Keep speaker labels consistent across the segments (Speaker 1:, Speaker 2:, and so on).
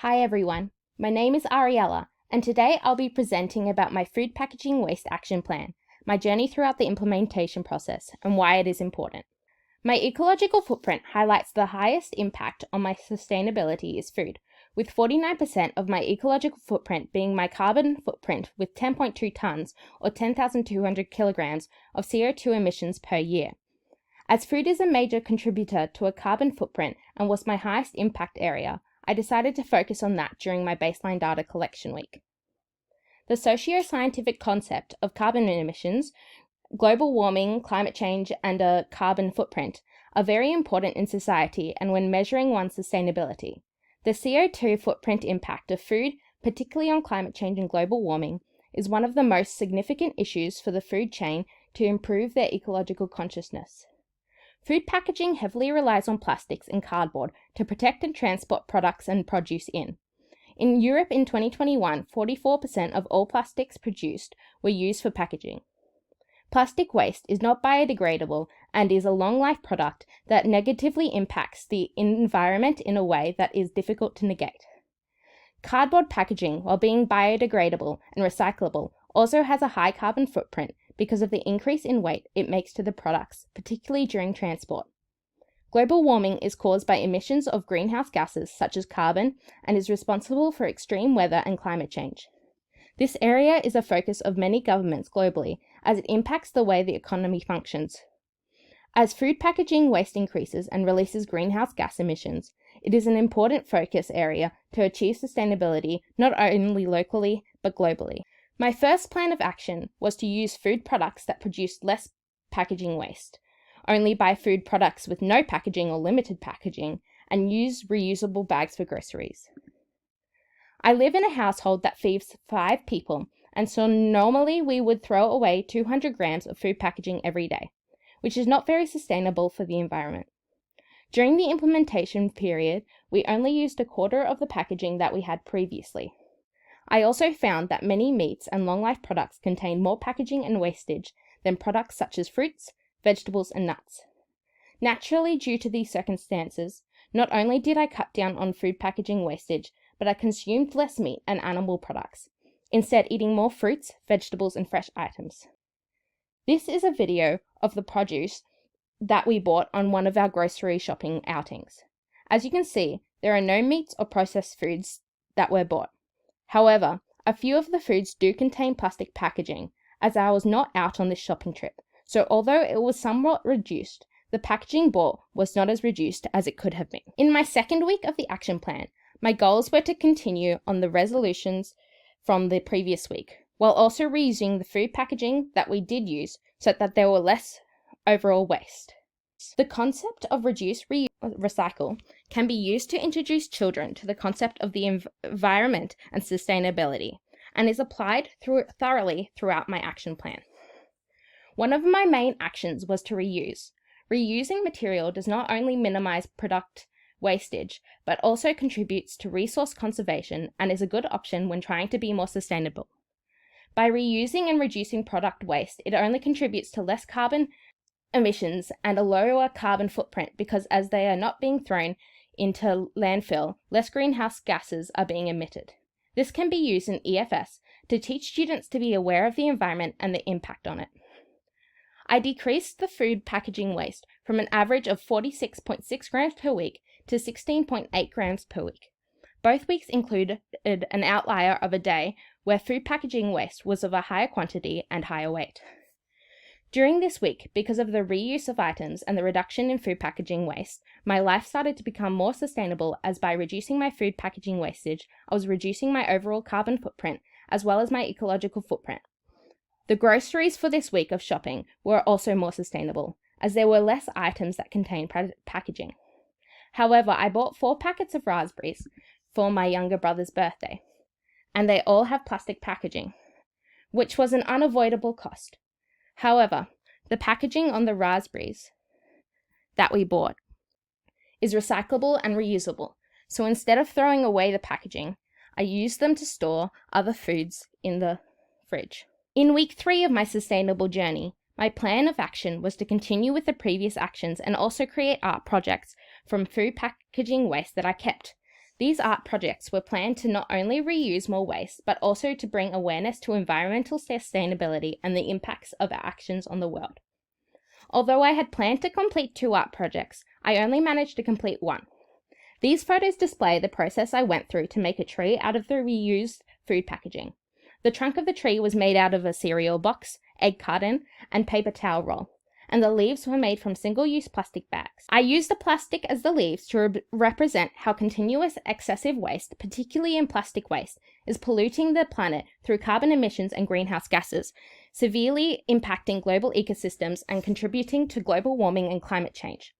Speaker 1: Hi everyone, my name is Ariella, and today I'll be presenting about my food packaging waste action plan, my journey throughout the implementation process, and why it is important. My ecological footprint highlights the highest impact on my sustainability is food, with 49% of my ecological footprint being my carbon footprint with 10.2 tonnes or 10,200 kilograms of CO2 emissions per year. As food is a major contributor to a carbon footprint and was my highest impact area, I decided to focus on that during my baseline data collection week. The socio-scientific concept of carbon emissions, global warming, climate change, and a carbon footprint are very important in society and when measuring one's sustainability. The CO2 footprint impact of food, particularly on climate change and global warming, is one of the most significant issues for the food chain to improve their ecological consciousness. Food packaging heavily relies on plastics and cardboard to protect and transport products and produce in. In Europe in 2021, 44% of all plastics produced were used for packaging. Plastic waste is not biodegradable and is a long-life product that negatively impacts the environment in a way that is difficult to negate. Cardboard packaging, while being biodegradable and recyclable, also has a high carbon footprint because of the increase in weight it makes to the products, particularly during transport. Global warming is caused by emissions of greenhouse gases such as carbon and is responsible for extreme weather and climate change. This area is a focus of many governments globally as it impacts the way the economy functions. As food packaging waste increases and releases greenhouse gas emissions, it is an important focus area to achieve sustainability not only locally but globally. My first plan of action was to use food products that produced less packaging waste, only buy food products with no packaging or limited packaging, and use reusable bags for groceries. I live in a household that feeds 5 people, and so normally we would throw away 200 grams of food packaging every day, which is not very sustainable for the environment. During the implementation period, we only used a quarter of the packaging that we had previously. I also found that many meats and long-life products contain more packaging and wastage than products such as fruits, vegetables, and nuts. Naturally, due to these circumstances, not only did I cut down on food packaging wastage, but I consumed less meat and animal products, instead eating more fruits, vegetables, and fresh items. This is a video of the produce that we bought on one of our grocery shopping outings. As you can see, there are no meats or processed foods that were bought. However, a few of the foods do contain plastic packaging, as I was not out on this shopping trip, so although it was somewhat reduced, the packaging bought was not as reduced as it could have been. In my second week of the action plan, my goals were to continue on the resolutions from the previous week, while also reusing the food packaging that we did use so that there were less overall waste. The concept of reduce, reuse, recycle can be used to introduce children to the concept of the environment and sustainability, and is applied thoroughly throughout my action plan. One of my main actions was to reuse. Reusing material does not only minimize product wastage, but also contributes to resource conservation and is a good option when trying to be more sustainable. By reusing and reducing product waste, it only contributes to less carbon emissions and a lower carbon footprint because as they are not being thrown into landfill, less greenhouse gases are being emitted. This can be used in EFS to teach students to be aware of the environment and the impact on it. I decreased the food packaging waste from an average of 46.6 grams per week to 16.8 grams per week. Both weeks included an outlier of a day where food packaging waste was of a higher quantity and higher weight. During this week, because of the reuse of items and the reduction in food packaging waste, my life started to become more sustainable as by reducing my food packaging wastage, I was reducing my overall carbon footprint as well as my ecological footprint. The groceries for this week of shopping were also more sustainable, as there were less items that contained packaging. However, I bought 4 packets of raspberries for my younger brother's birthday, and they all have plastic packaging, which was an unavoidable cost. However, the packaging on the raspberries that we bought is recyclable and reusable, so instead of throwing away the packaging, I used them to store other foods in the fridge. In week 3 of my sustainable journey, my plan of action was to continue with the previous actions and also create art projects from food packaging waste that I kept. These art projects were planned to not only reuse more waste, but also to bring awareness to environmental sustainability and the impacts of our actions on the world. Although I had planned to complete 2 art projects, I only managed to complete 1. These photos display the process I went through to make a tree out of the reused food packaging. The trunk of the tree was made out of a cereal box, egg carton, and paper towel roll, and the leaves were made from single-use plastic bags. I used the plastic as the leaves to represent how continuous excessive waste, particularly in plastic waste, is polluting the planet through carbon emissions and greenhouse gases, severely impacting global ecosystems and contributing to global warming and climate change.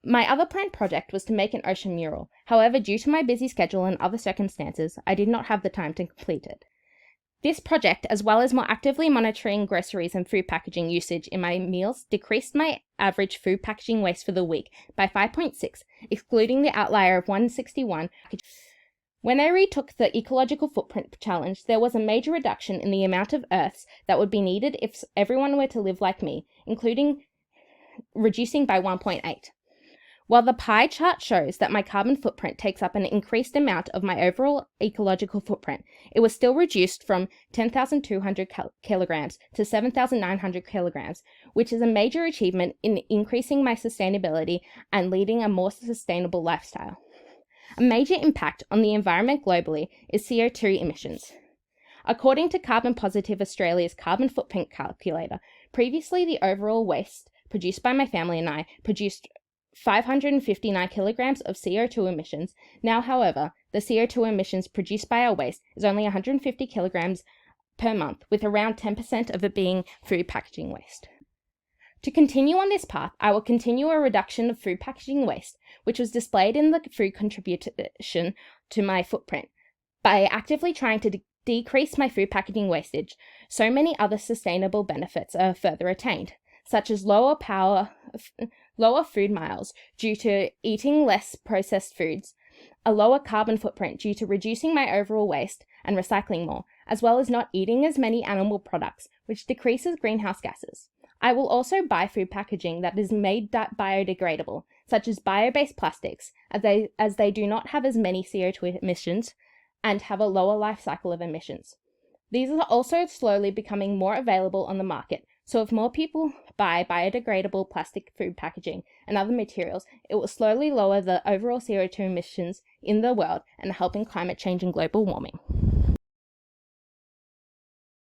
Speaker 1: My other planned project was to make an ocean mural. However, due to my busy schedule and other circumstances, I did not have the time to complete it. This project, as well as more actively monitoring groceries and food packaging usage in my meals, decreased my average food packaging waste for the week by 5.6, excluding the outlier of 161. When I retook the ecological footprint challenge, there was a major reduction in the amount of earths that would be needed if everyone were to live like me, including reducing by 1.8. While the pie chart shows that my carbon footprint takes up an increased amount of my overall ecological footprint, it was still reduced from 10,200 kilograms to 7,900 kilograms, which is a major achievement in increasing my sustainability and leading a more sustainable lifestyle. A major impact on the environment globally is CO2 emissions. According to Carbon Positive Australia's carbon footprint calculator, previously the overall waste produced by my family and I produced 559 kilograms of CO2 emissions. Now, however, the CO2 emissions produced by our waste is only 150 kilograms per month, with around 10% of it being food packaging waste. To continue on this path, I will continue a reduction of food packaging waste, which was displayed in the food contribution to my footprint. By actively trying to decrease my food packaging wastage, so many other sustainable benefits are further attained, such as lower food miles due to eating less processed foods, a lower carbon footprint due to reducing my overall waste and recycling more, as well as not eating as many animal products, which decreases greenhouse gases. I will also buy food packaging that is made biodegradable, such as bio-based plastics, as they do not have as many CO2 emissions and have a lower life cycle of emissions. These are also slowly becoming more available on the market, so if more people buy biodegradable plastic food packaging and other materials, it will slowly lower the overall CO2 emissions in the world and help in climate change and global warming.